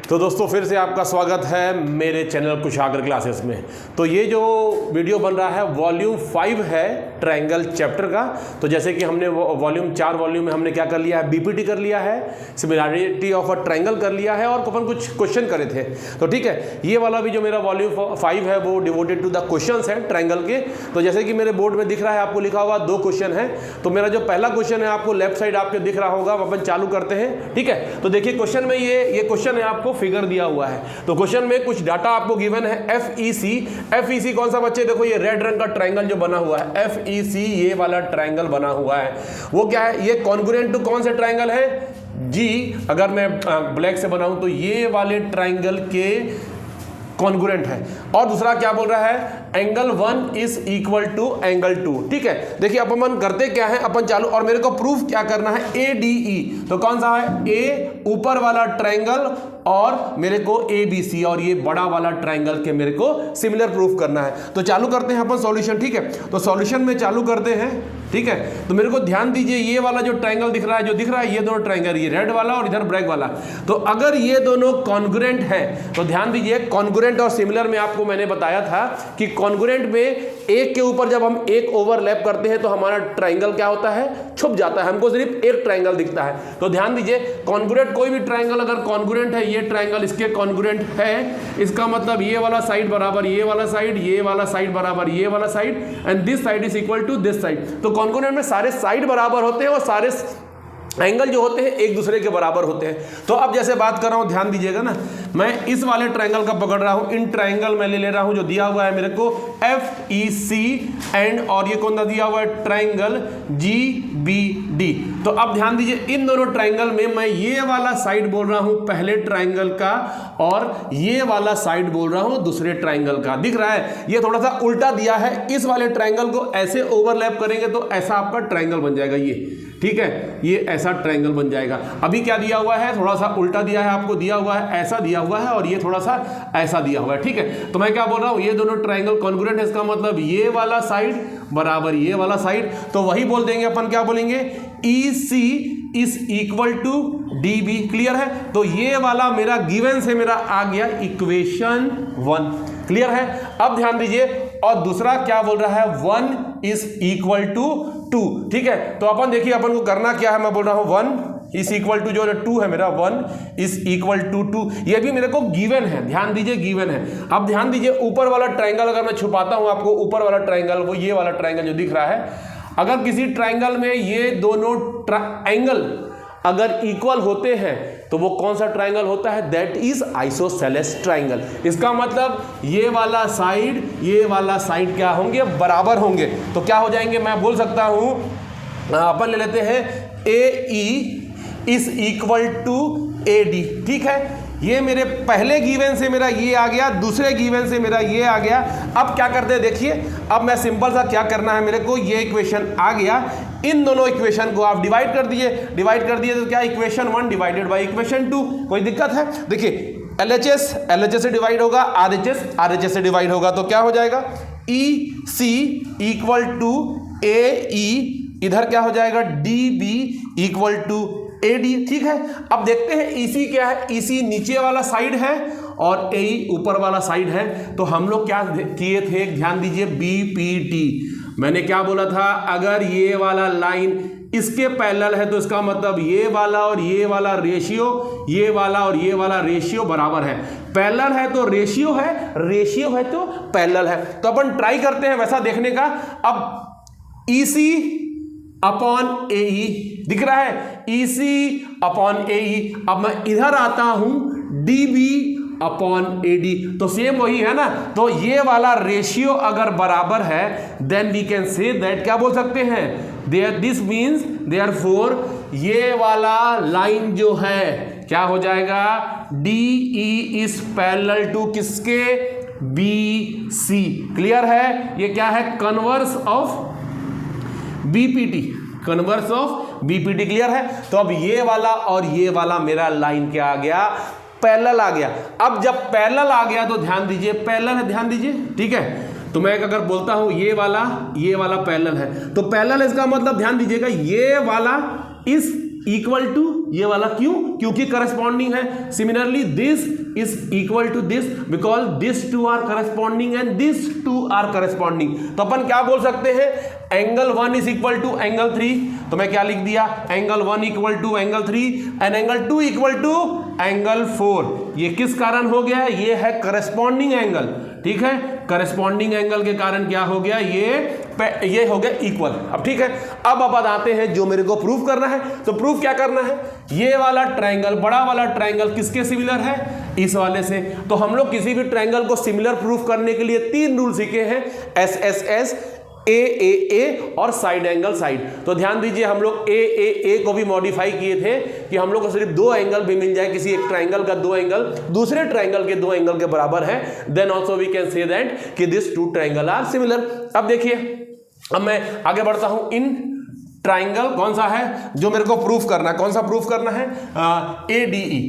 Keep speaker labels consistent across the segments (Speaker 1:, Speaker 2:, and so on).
Speaker 1: तो दोस्तों फिर से आपका स्वागत है मेरे चैनल कुशागर क्लासेस में। तो ये जो वीडियो बन रहा है वॉल्यूम 5 है ट्रायंगल चैप्टर का। तो जैसे कि हमने वॉल्यूम 4 वॉल्यूम में हमने क्या कर लिया है, बीपीटी कर लिया है, सिमिलैरिटी ऑफ अ ट्रायंगल कर लिया है और अपन कुछ क्वेश्चन करे थे। तो ठीक है, ये वाला भी जो मेरा वॉल्यूम 5 है वो डिवोटेड टू द क्वेश्चंस है ट्रायंगल के। तो जैसे कि मेरे बोर्ड में दिख रहा है, आपको लिखा हुआ 2 क्वेश्चन है। तो मेरा जो पहला क्वेश्चन है आपको लेफ्ट साइड आपके दिख रहा होगा, अपन चालू करते हैं। ठीक है, तो देखिए क्वेश्चन में ये क्वेश्चन है, आपको फिगर दिया हुआ है। तो क्वेश्चन में कुछ डाटा आपको गिवन है। एफईसी कौन सा बच्चे, देखो ये रेड रंग का ट्रायंगल जो बना हुआ है एफईसी, ये वाला ट्रायंगल बना हुआ है वो क्या है, ये कॉन्ग्रुएंट टू कौन सा ट्रायंगल है जी। अगर मैं ब्लैक से बनाऊं तो ये वाले ट्रायंगल के कॉन्ग्रुएंट है। और दूसरा क्या बोल रहा है, angle 1 is equal to angle 2। ठीक है, देखिए अपन करते क्या है, अपन चालू, और मेरे को प्रूफ क्या करना है, ADE। तो कौन सा है, ए ऊपर वाला ट्रायंगल और मेरे को ABC और ये बड़ा वाला ट्रायंगल के मेरे को सिमिलर प्रूफ करना है। तो चालू करते हैं अपन सॉल्यूशन। ठीक है, तो सॉल्यूशन में चालू करते हैं। ठीक है, तो मेरे को ध्यान दीजिए, ये वाला जो ट्रायंगल दिख रहा है, जो दिख रहा है ये दोनों ट्रायंगल, ये रेड वाला और इधर ब्लैक वाला। तो अगर ये दोनों कॉन्ग्रुएंट है तो ध्यान दीजिए, कॉन्ग्रुएंट और सिमिलर में आपको मैंने बताया था कि कॉन्ग्रुएंट में एक के ऊपर जब हम एक ओवरलैप करते हैं तो हमारा ट्रायंगल क्या होता है, छुप जाता है, हमको सिर्फ एक ट्रायंगल दिखता है। तो ध्यान दीजिए, कॉन्ग्रुएंट कोई भी ट्रायंगल अगर कॉन्ग्रुएंट है, ये ट्रायंगल इसके कॉन्ग्रुएंट है, इसका मतलब ये वाला साइड बराबर ये वाला साइड, ये वाला साइड बराबर ये वाला side, and this side is equal to this side. तो कॉन्ग्रुएंट में सारे साइड बराबर होते हैं और सारे एंगल जो होते हैं एक दूसरे के बराबर होते हैं। तो अब जैसे बात कर रहा हूं, ध्यान दीजिएगा ना, मैं इस वाले ट्रायंगल का पकड़ रहा हूं, इन ट्रायंगल में ले रहा हूं जो दिया हुआ है मेरे को FEC एंड, और ये कौन सा दिया हुआ है, ट्रायंगल GBD। तो अब ध्यान दीजिए, इन दोनों ट्रायंगल में मैं ये वाला साइड बोल रहा हूं पहले ट्रायंगल का और ये वाला साइड बोल रहा हूं दूसरे ट्रायंगल का। दिख रहा है, ये थोड़ा सा उल्टा दिया है, इस वाले ट्रायंगल को ऐसे ओवरलैप करेंगे तो ऐसा आपका ट्रायंगल बन जाएगा ये। ठीक है, ये ऐसा ट्रायंगल बन जाएगा। अभी क्या दिया हुआ है, थोड़ा सा उल्टा दिया है, आपको दिया हुआ है ऐसा दिया हुआ है और ये थोड़ा सा ऐसा दिया हुआ है। ठीक है, तो मैं क्या बोल रहा हूं, ये दोनों ट्रायंगल कॉन्ग्रुएंट है, इसका मतलब ये वाला साइड बराबर ये वाला साइड। तो वही बोल देंगे अपन, क्या बोलेंगे, EC is equal to DB। Clear है, तो ये वाला मेरा गिवन से मेरा आ गया इक्वेशन 1। क्लियर है, अब ध्यान दीजिए, और दूसरा क्या बोल रहा है, 1 इज इक्वल टू 2। ठीक है, तो अपन देखिए अपन को करना क्या है, मैं बोल रहा हूं 1 इज इक्वल टू, जो 2 है मेरा, 1 इज इक्वल टू 2। ये भी मेरे को गिवन है, ध्यान दीजिए गिवन है। अब ध्यान दीजिए, ऊपर वाला ट्रायंगल अगर मैं छुपाता हूं आपको, ऊपर वाला ट्रायंगल वो ये वाला ट्रायंगल जो दिख रहा है, अगर किसी ट्रायंगल में ये दोनों एंगल अगर इक्वल होते हैं तो वो कौन सा ट्रायंगल होता है, दैट इज आइसोसेलेस ट्रायंगल। इसका मतलब ये वाला साइड क्या होंगे, बराबर होंगे। तो क्या हो जाएंगे, मैं बोल सकता हूं, अपन ले लेते हैं AE is equal to AD। ठीक है, ये मेरे पहले गिवन से मेरा ये आ गया, दूसरे गिवन से मेरा ये आ गया। अब क्या करते हैं, देखिए, अब मैं सिंपल सा क्या करना है मेरे को, ये इक्वेशन आ गया, इन दोनों इक्वेशन को आप डिवाइड कर दिए तो क्या, इक्वेशन 1 डिवाइडेड बाय इक्वेशन 2। कोई दिक्कत है, देखिए LHS से डिवाइड होगा, RHS से डिवाइड होगा, तो क्या हो जाएगा, EC इक्वल टू AE, इधर क्या हो जाएगा, DB इक्वल टू AD। ठीक है, अब देखते हैं EC क्या है, EC नीचे वाला साइड है और AE ऊपर वाला साइड है। तो हम लोग क्या किए थे, ध्यान दीजिए, BPT। मैंने क्या बोला था, अगर ये वाला लाइन इसके पैरेलल है तो इसका मतलब ये वाला और ये वाला रेशियो, ये वाला और ये वाला रेशियो बराबर है। पैरेलल है तो रेशियो है, रेशियो है तो पैरेलल है। तो अपन ट्राई करते हैं वैसा देखने का। अब EC अपॉन AE दिख रहा है, EC अपॉन AE। अब मैं इधर आता हूं, DB अपॉन AD, तो सेम वही है ना। तो ये वाला रेशियो अगर बराबर है then we can say that, क्या बोल सकते हैं, दिस मीन्स देयरफॉर ये वाला लाइन जो है क्या हो जाएगा, DE इज पैरेलल टू किसके, BC। क्लियर है, ये क्या है, converse of BPT, converse of BPT। Clear है, तो अब ये वाला और ये वाला मेरा लाइन क्या आ गया, पैरेलल आ गया। अब जब पैरेलल आ गया तो ध्यान दीजिए, पैरेलल है, ध्यान दीजिए। ठीक है, तो मैं अगर बोलता हूं ये वाला पैरेलल है, तो पैरेलल इसका मतलब ध्यान दीजिएगा, ये वाला इस इक्वल टू ये वाला, क्यों? क्योंकि करस्पॉन्डिंग है। Similarly this is equal to this because this two are corresponding and this two are corresponding. तो अपन क्या बोल सकते हैं? Angle 1 is equal to angle 3, तो मैं क्या लिख दिया? Angle 1 equal to angle 3 and angle 2 equal to angle 4। ये किस कारण हो गया है? ये है करस्पॉन्डिंग एंगल, ठीक है। करस्पॉन्डिंग एंगल के कारण क्या हो गया? ये हो गया इक्वल। अब ठीक है, अब आते हैं जो मेरे को प्रूफ करना है। तो प्रूफ क्या करना है? ये वाला ट्रायंगल, बड़ा वाला ट्रायंगल किसके सिमिलर है? इस वाले से। तो हम लोग किसी भी ट्रायंगल को सिमिलर प्रूफ करने के लिए 3 रूल सीखे हैं, एस एस एस, ए और साइड एंगल साइड। तो ध्यान दीजिए, हम लोग ए को भी मॉडिफाई किए थे कि हम लोग को सिर्फ 2 एंगल भी मिल जाए, किसी एक ट्रायंगल का 2 एंगल दूसरे ट्रायंगल के 2 एंगल के बराबर है, then also we can say that कि दिस 2 ट्रायंगल आर सिमिलर। अब देखिए, अब मैं आगे बढ़ता हूं। इन ट्रायंगल कौन सा है जो मेरे को प्रूफ करना है? कौन सा प्रूफ करना है? ADE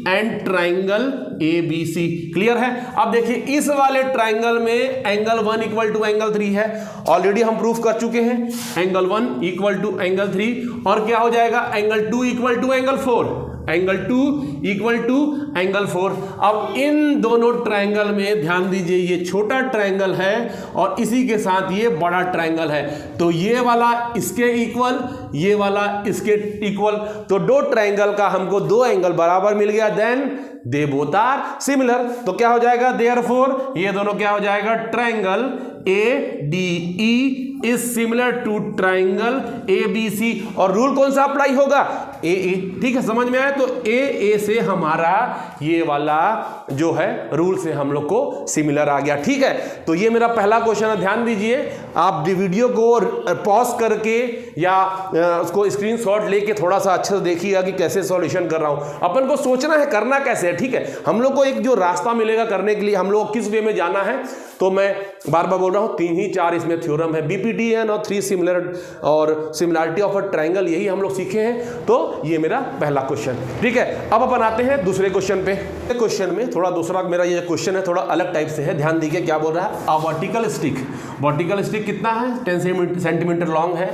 Speaker 1: and triangle ABC। Clear है? अब देखिए, इस वाले ट्रायंगल में एंगल 1 इक्वल टू एंगल 3 है, ऑलरेडी हम प्रूफ कर चुके हैं। एंगल 1 इक्वल टू एंगल 3 और क्या हो जाएगा? Angle 2 equal to angle 4, angle 2 equal to angle 4। अब इन दोनों ट्रायंगल में ध्यान दीजिए, ये छोटा ट्रायंगल है और इसी के साथ ये बड़ा ट्रायंगल है, तो ये वाला इसके इक्वल, ये वाला इसके इक्वल, तो 2 ट्रायंगल का हमको 2 एंगल बराबर मिल गया, then they both are similar. तो क्या हो जाएगा? देयरफॉर ये दोनों क्या हो जाएगा? Triangle ADE is similar to triangle ABC। और रूल कौन सा अप्लाई होगा? AA। ठीक है, समझ में आया? तो AA से हमारा ये वाला जो है रूल से हम लोग को सिमिलर आ गया। ठीक है, तो ये मेरा पहला क्वेश्चन है। ध्यान दीजिए, आप वीडियो को पॉज करके या उसको स्क्रीनशॉट लेके थोड़ा सा अच्छे से देखिएगा कि कैसे सॉल्यूशन कर रहा हूं। अपन को सोचना है करना कैसे है। ठीक है, हम लोग को एक जो रास्ता मिलेगा करने के लिए, हम लोग किस वे में जाना है, तो मैं बार बार बोल रहा हूं 3 ही 4 इसमें थ्योरम है, BPTN और 3 सिमिलर और सिमिलरिटी ऑफ अ ट्रायंगल, यही हम लोग सीखे हैं। तो ये मेरा पहला क्वेश्चन। ठीक है, अब अपन आते हैं दूसरे क्वेश्चन पे। क्वेश्चन में थोड़ा दूसरा मेरा ये क्वेश्चन है, थोड़ा अलग टाइप से है। ध्यान दीजिए क्या बोल रहा है? A vertical stick, vertical stick कितना है? 10 सेंटीमीटर लॉन्ग है,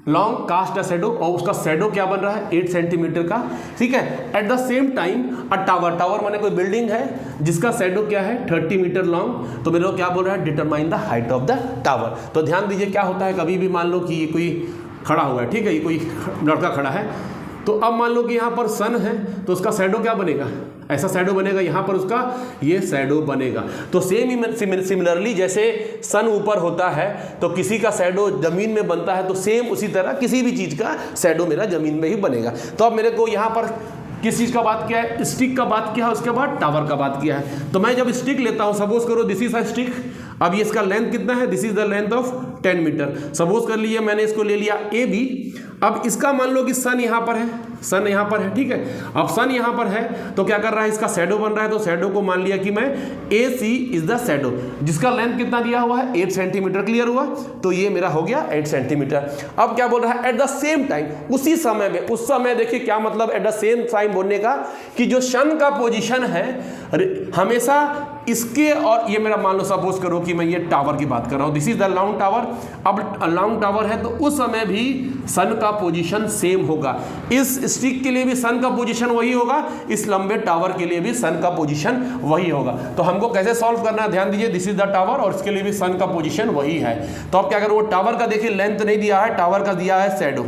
Speaker 1: लॉन्ग कास्ट अ शैडो, और उसका शैडो क्या बन रहा है? 8 सेंटीमीटर का। ठीक है, at the same time a tower, tower माने कोई बिल्डिंग है जिसका शैडो क्या है? 30 मीटर लॉन्ग। तो मेरे को क्या बोल रहा है? Determine the height of the tower. तो ध्यान दीजिए क्या होता है, कभी भी मान लो कि ये कोई खड़ा हुआ है, ठीक है, ये कोई लड़का खड़ा है, तो अब मान लो कि यहाँ पर सन है, तो उसका शैडो क्या बनेगा? ऐसा शैडो बनेगा, यहाँ पर उसका ये शैडो बनेगा। तो सिमिलरली जैसे सन ऊपर होता है तो किसी का शैडो जमीन में बनता है, तो सेम उसी तरह किसी भी चीज़ का शैडो मेरा जमीन में ही बनेगा। तो अब मेरे को यहाँ पर किस चीज़ का बात किया है? स्टिक का बात किया है, उसके बाद टावर का बात किया है। तो मैं जब स्टिक लेता हूँ, सपोज करो दिस इज अ स्टिक, अब ये इसका लेंथ कितना है? This is the length of 10 metre. Suppose कर लीजिए मैंने इसको ले लिया AB। अब इसका मान लो कि सन यहाँ पर है, सन यहाँ पर है, ठीक है। अब सन यहाँ पर है तो क्या कर रहा है? इसका शैडो बन रहा है, तो शैडो को मान लिया कि मैं AC इज द शैडो, जिसका लेंथ कितना दिया हुआ है? 8 सेंटीमीटर। क्लियर हुआ? तो ये मेरा हो गया 8 सेंटीमीटर। अब क्या बोल रहा है? एट द सेम टाइम, उसी समय में, उस समय देखिए क्या मतलब एट द सेम टाइम बोलने का, कि जो सन का पोजिशन है हमेशा इसके, और ये मेरा मान लो सपोज करो कि मैं ये टावर की बात कर रहा हूँ, this is the long tower. अब लॉन्ग टावर है तो उस समय भी सन का पोजीशन सेम होगा। इस स्टिक के लिए भी सन का पोजीशन वही होगा, इस लंबे टावर के लिए भी सन का पोजीशन वही होगा। तो हमको कैसे सॉल्व करना है? ध्यान दीजिए, दिस इज द टावर और इसके लिए भी सन का पोजीशन वही है। तो अब क्या करो? वो टावर का देखिए लेंथ नहीं दिया है, टावर का दिया है शैडो।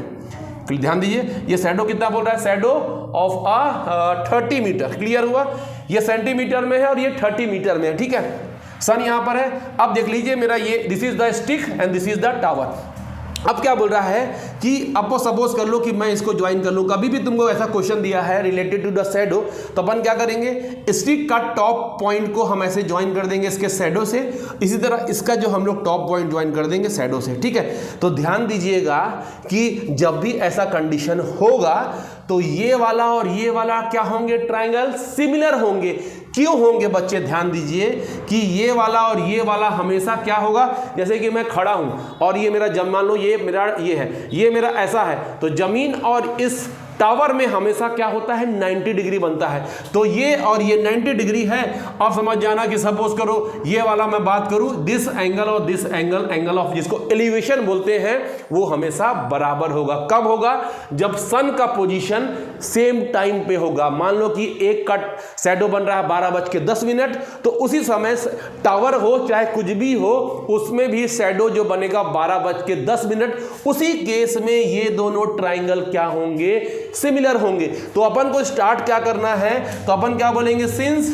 Speaker 1: ध्यान दीजिए, ये शैडो कितना बोल रहा है? Shadow of 30 metre. क्लियर हुआ? ये सेंटीमीटर में है और ये 30 मीटर में है, ठीक है। सन यहाँ पर है। अब देख लीजिए मेरा ये, this is the stick and this is the tower. अब क्या बोल रहा है कि अब सपोज कर लो कि मैं इसको ज्वाइन कर लूँ। कभी भी तुमको ऐसा क्वेश्चन दिया है रिलेटेड टू द शैडो, तो अपन क्या करेंगे? स्टिक का टॉप पॉइंट को हम ऐसे ज्वाइन कर देंगे इसके शैडो से, इसी तरह इसका जो हम लोग टॉप पॉइंट ज्वाइन कर देंगे शैडो से, ठीक है। तो ध्यान दीजिएगा कि जब भी ऐसा कंडीशन होगा तो ये वाला और ये वाला क्या होंगे? ट्रायंगल सिमिलर होंगे। क्यों होंगे बच्चे? ध्यान दीजिए कि ये वाला और ये वाला हमेशा क्या होगा? जैसे कि मैं खड़ा हूं और ये मेरा, जब मान लो ये मेरा ये है, ये मेरा ऐसा है, तो जमीन और इस टावर में हमेशा क्या होता है 90 डिग्री बनता है। तो ये और ये 90 डिग्री है। अब समझ जाना कि सपोज करो ये वाला मैं बात करूं, दिस एंगल और दिस एंगल, एंगल ऑफ जिसको एलिवेशन बोलते हैं, वो हमेशा बराबर होगा। कब होगा? जब सन का पोजीशन सेम टाइम पे होगा। मान लो कि एक का शैडो बन रहा है 12:10, तो उसी समय टावर हो चाहे कुछ भी हो, उसमें भी शैडो जो बनेगा 12:10। उसी केस में ये दोनों ट्राइंगल क्या होंगे? सिमिलर होंगे। तो अपन को स्टार्ट क्या करना है? तो अपन क्या बोलेंगे? सिंस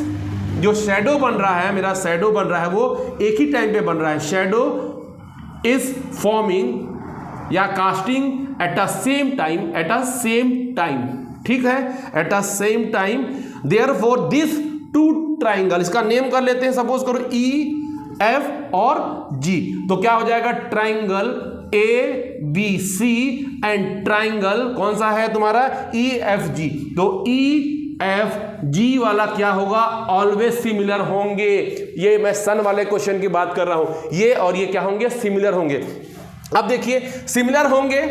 Speaker 1: जो शैडो बन रहा है, मेरा शैडो बन रहा है वो एक ही टाइम पे बन रहा है, शैडो इज फॉर्मिंग या casting at a same time, ठीक है, at a same time, therefore this two triangle, इसका नेम कर लेते हैं सपोज करो ई एफ और जी। तो क्या हो जाएगा? Triangle A B C and triangle कौन सा है तुम्हारा? E F G. तो ई एफ जी वाला क्या होगा? ऑलवेज सिमिलर होंगे। ये मैं सन वाले क्वेश्चन की बात कर रहा हूं। ये और ये क्या होंगे? सिमिलर होंगे। अब देखिए सिमिलर होंगे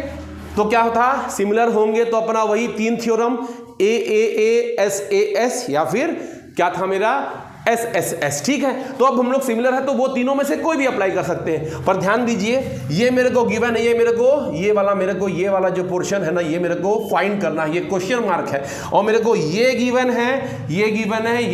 Speaker 1: तो क्या होता? सिमिलर होंगे तो अपना वही 3 theorem, A S A S, या फिर क्या था मेरा? एस एस एस, ठीक है। तो अब हम लोग सिमिलर है तो वो तीनों में से कोई भी अप्लाई कर सकते हैं। पर ध्यान दीजिए ये मेरे को गिवन है, ये वाला जो पोर्शन है ना, ये मेरे को फाइंड करना है, ये क्वेश्चन मार्क है। और मेरे को ये गिवन है, ये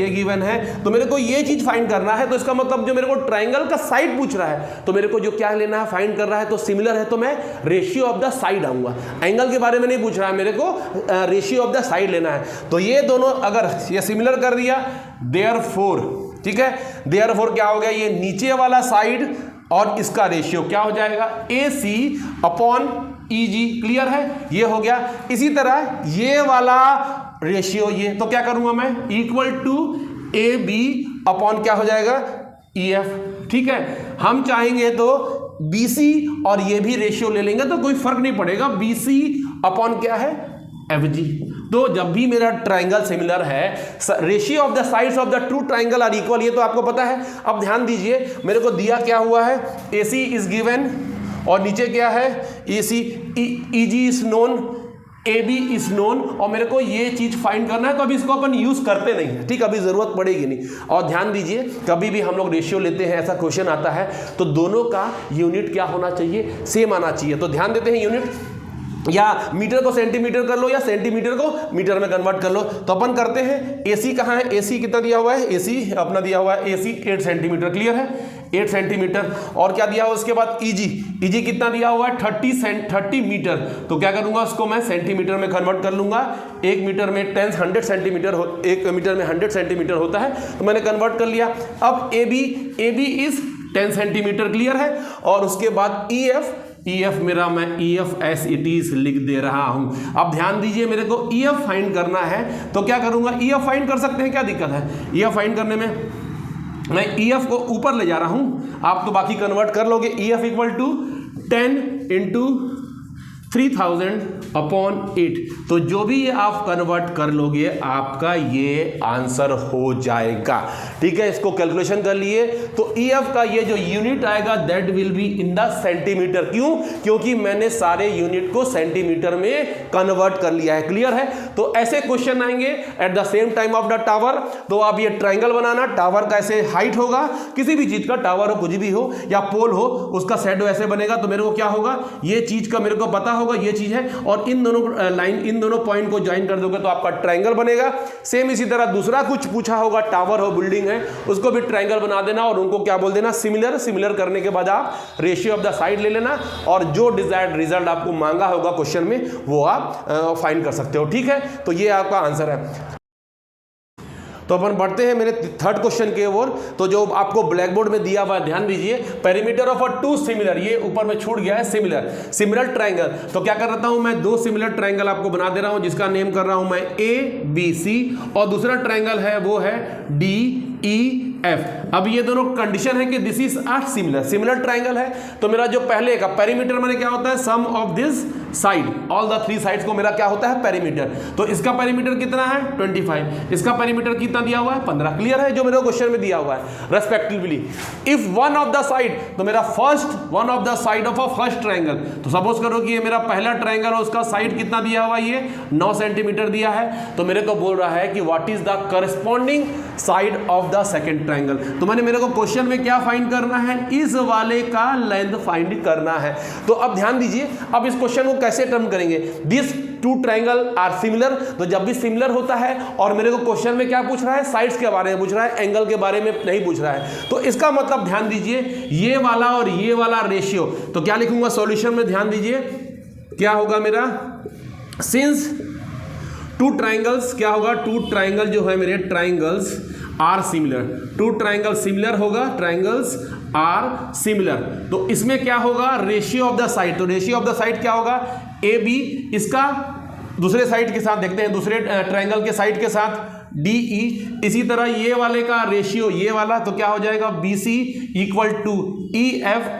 Speaker 1: गिवन है, तो मेरे को ये चीज फाइंड करना है। तो इसका मतलब जो मेरे को ट्राइंगल का साइड पूछ रहा है, तो मेरे को जो क्या लेना है, फाइंड कर रहा है, तो सिमिलर है तो मैं रेशियो ऑफ द साइड आऊंगा। एंगल के बारे में नहीं पूछ रहा है, मेरे को रेशियो ऑफ द साइड लेना है। तो ये दोनों अगर ये सिमिलर कर दिया, देयरफॉर, ठीक है, देयरफॉर क्या हो गया? ये नीचे वाला साइड और इसका रेशियो क्या हो जाएगा? AC upon EG। क्लियर है? ये हो गया। इसी तरह ये वाला रेशियो, ये तो क्या करूंगा मैं? इक्वल टू AB अपॉन क्या हो जाएगा? EF, ठीक है। हम चाहेंगे तो BC और ये भी रेशियो ले लेंगे तो कोई फर्क नहीं पड़ेगा। BC अपॉन क्या है? FG। तो जब भी मेरा ट्राइंगल सिमिलर है, ratio of the sides of the two triangle are equal, ये तो आपको पता है। अब ध्यान दीजिए मेरे को दिया क्या हुआ है? AC इज गिवन और नीचे क्या है? AC, EG is known, AB is known, और मेरे को ये चीज फाइंड करना है। तो अभी इसको अपन यूज करते नहीं है, ठीक, अभी जरूरत पड़ेगी नहीं। और ध्यान दीजिए कभी भी हम लोग रेशियो लेते हैं, ऐसा क्वेश्चन आता है तो दोनों का यूनिट क्या होना चाहिए? सेम आना चाहिए। तो ध्यान देते हैं यूनिट, या मीटर को सेंटीमीटर कर लो या सेंटीमीटर को मीटर में कन्वर्ट कर लो। तो अपन करते हैं AC कहाँ है? AC कितना दिया हुआ है? AC अपना दिया हुआ है AC 8 सेंटीमीटर। क्लियर है? 8 सेंटीमीटर। और क्या दिया हुआ उसके बाद? EG कितना दिया हुआ है? 30 मीटर। तो क्या करूंगा? उसको मैं सेंटीमीटर में कन्वर्ट कर लूंगा। 1 मीटर में 100 सेंटीमीटर, 1 मीटर में 100 सेंटीमीटर होता है, तो मैंने कन्वर्ट कर लिया। अब AB इज 10 सेंटीमीटर। क्लियर है? और उसके बाद EF मेरा, मैं EF एस इट इज लिख दे रहा हूं। अब ध्यान दीजिए मेरे को EF फाइंड करना है तो क्या करूंगा? EF फाइंड कर सकते हैं, क्या दिक्कत है? EF फाइंड करने में मैं EF को ऊपर ले जा रहा हूं, आप तो बाकी कन्वर्ट कर लोगे। EF equal to 10 into 3000 upon 8। तो जो भी ये आप कन्वर्ट कर लोगे आपका ये आंसर हो जाएगा, ठीक है। इसको कैलकुलेशन कर लिए तो EF का ये जो यूनिट आएगा that will be in the centimetre. क्यों? क्योंकि मैंने सारे यूनिट को सेंटीमीटर में कन्वर्ट कर लिया है। क्लियर है? तो ऐसे क्वेश्चन आएंगे at the same time of the tower. तो आप ये ट्राइंगल बनाना, टावर का ऐसे हाइट होगा, किसी भी चीज का टावर हो, कुछ भी हो या पोल हो, उसका शैडो ऐसे बनेगा। तो मेरे को क्या होगा? ये चीज का मेरे को पता होगा ये चीज है, और इन दोनों लाइन, इन दोनों पॉइंट को ज्वाइन कर दोगे तो आपका ट्रायंगल बनेगा। सेम इसी तरह दूसरा कुछ पूछा होगा, टावर हो, बिल्डिंग है, उसको भी ट्रायंगल बना देना और उनको क्या बोल देना? सिमिलर। सिमिलर करने के बाद आप रेशियो ऑफ द साइड ले लेना और जो डिजायर्ड रिजल्ट आपको मांगा होगा क्वेश्चन में वो आप फाइंड कर सकते हो, ठीक है। तो ये आपका आंसर है। तो अपन बढ़ते हैं मेरे थर्ड क्वेश्चन के ओर। तो जो आपको ब्लैक बोर्ड में दिया हुआ है ध्यान दीजिए, perimeter of a two similar, ये ऊपर में छूट गया है, सिमिलर ट्रायंगल। तो क्या कर रहा हूं मैं? 2 सिमिलर ट्रायंगल आपको बना दे रहा हूं जिसका नेम कर रहा हूं मैं ABC, और दूसरा ट्रायंगल है वो है DEF। अब ये दोनों कंडीशन है कि this is a similar triangle है। तो मेरा जो पहले का पेरीमीटर माने क्या होता है? Sum of this side, all the 3 sides को मेरा क्या होता है पेरीमीटर। तो इसका पेरीमीटर कितना है 25, इसका पेरीमीटर कितना दिया हुआ है 15। क्लियर है जो मेरे क्वेश्चन में दिया हुआ है respectively. If one of the side, तो मेरा first one of the side of a first triangle, तो सपोज करो कि ये मेरा पहला ट्रायंगल है, उसका साइड कितना दिया हुआ है ये 9 सेंटीमीटर दिया है। तो मेरे को बोल रहा है कि what is the corresponding side of the second triangle. तो मैंने मेरे को क्वेश्चन में क्या फाइंड करना है, इस वाले का लेंथ फाइंड करना है। तो अब ध्यान दीजिए, अब इस क्वेश्चन को कैसे टर्म करेंगे, दिस 2 ट्रायंगल आर सिमिलर। तो जब भी सिमिलर होता है और मेरे को क्वेश्चन में क्या पूछ रहा है, साइड्स के बारे में पूछ रहा है, एंगल के बारे में नहीं पूछ रहा है। तो इसका मतलब ध्यान दीजिए, ये वाला और ये वाला रेशियो, तो क्या लिखूंगा सॉल्यूशन में, ध्यान दीजिए क्या होगा मेरा, सिंस 2 ट्रायंगल्स, क्या होगा 2 ट्रायंगल जो है मेरे triangles are similar, 2 triangle similar होगा, ट्रायंगल्स आर सिमिलर। तो इसमें क्या होगा रेशियो ऑफ द साइड, तो रेशियो ऑफ द साइड क्या होगा ए बी, इसका दूसरे साइड के साथ देखते हैं, दूसरे ट्रायंगल के साइड के साथ डी ई। इसी तरह ये वाले का रेशियो ये वाला, तो क्या हो जाएगा B C equal to E F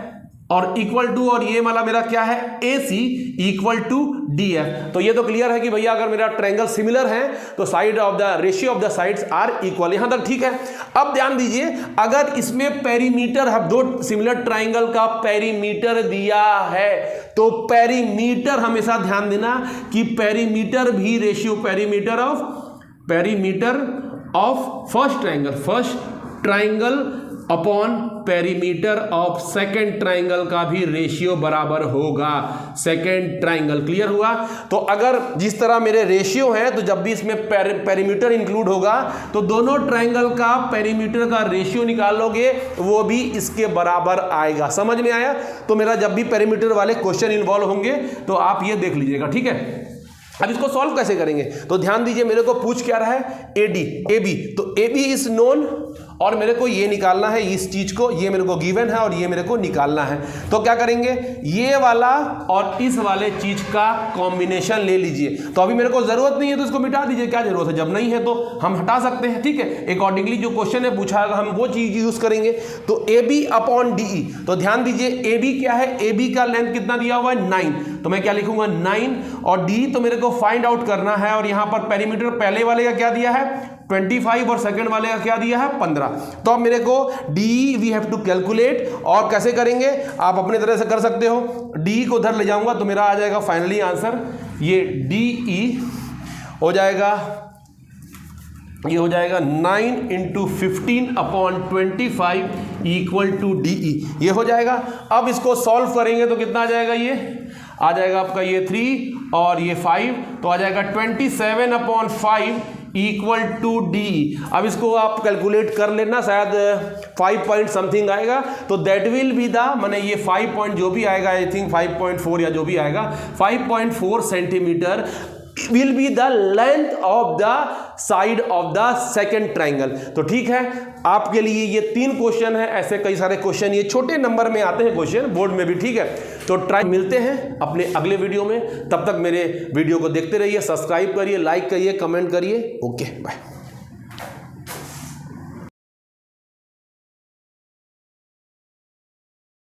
Speaker 1: और इक्वल टू, और ये वाला मेरा क्या है A C equal to D F. तो ये तो क्लियर है कि भैया अगर मेरा ट्रायंगल सिमिलर है तो side of the ratio of the sides are equal, यहां तक ठीक है। अब ध्यान दीजिए, अगर इसमें पेरीमीटर है, 2 सिमिलर ट्रायंगल का पेरीमीटर दिया है, तो पेरीमीटर हमेशा ध्यान देना कि पेरीमीटर भी ratio, perimeter of first triangle upon perimeter of second triangle का भी रेशियो बराबर होगा सेकेंड ट्रायंगल। क्लियर हुआ। तो अगर जिस तरह मेरे रेशियो है, तो जब भी इसमें पेरीमीटर इंक्लूड होगा तो दोनों ट्रायंगल का पेरीमीटर का रेशियो निकालोगे वो भी इसके बराबर आएगा। समझ में आया। तो मेरा जब भी पेरीमीटर वाले क्वेश्चन इन्वॉल्व होंगे तो आप ये देख लीजिएगा, ठीक है। अब इसको सॉल्व कैसे करेंगे, तो ध्यान दीजिए, मेरे को पूछ क्या रहा है एडी एबी, तो एबी इज नोन और मेरे को ये निकालना है इस चीज को, ये मेरे को गिवन है और ये मेरे को निकालना है। तो क्या करेंगे, ये वाला और इस वाले चीज का कॉम्बिनेशन ले लीजिए। तो अभी मेरे को जरूरत नहीं है तो इसको मिटा दीजिए, क्या जरूरत है, जब नहीं है तो हम हटा सकते हैं, ठीक है। अकॉर्डिंगली जो क्वेश्चन है पूछा हम वो चीज यूज करेंगे। तो ए बी अपॉन डी, तो ध्यान दीजिए ए बी क्या है, ए बी का लेंथ कितना दिया हुआ है 9, तो मैं क्या लिखूंगा 9, और डी तो मेरे को फाइंड आउट करना है, और यहां पर पेरीमीटर पहले वाले का क्या दिया है 25 और सेकंड वाले का क्या दिया है 15। तो अब मेरे को D we have to calculate, और कैसे करेंगे आप अपने तरह से कर सकते हो। डी को उधर ले जाऊंगा तो मेरा आ जाएगा फाइनली आंसर, ये डी ई हो जाएगा, ये हो जाएगा 9 into 15 upon 25 equal to D E, ये हो जाएगा। अब इसको सॉल्व करेंगे तो कितना आ जाएगा, ये आ जाएगा आपका ये 3 और ये 5, तो आ जाएगा 27 अपॉन 5 इक्वल टू डी। अब इसको आप कैलकुलेट कर लेना, शायद 5 पॉइंट समथिंग आएगा, तो दैट विल बी द, माने ये 5 पॉइंट जो भी आएगा, आई थिंक 5.4 या जो भी आएगा 5.4 centimetre will be the length of the side of the second triangle। तो ठीक है, आपके लिए ये 3 क्वेश्चन है, ऐसे कई सारे क्वेश्चन ये छोटे नंबर में आते हैं क्वेश्चन बोर्ड में भी, ठीक है। तो ट्राई मिलते हैं अपने अगले वीडियो में, तब तक मेरे वीडियो को देखते रहिए, सब्सक्राइब करिए, लाइक करिए, कमेंट करिए। Okay bye.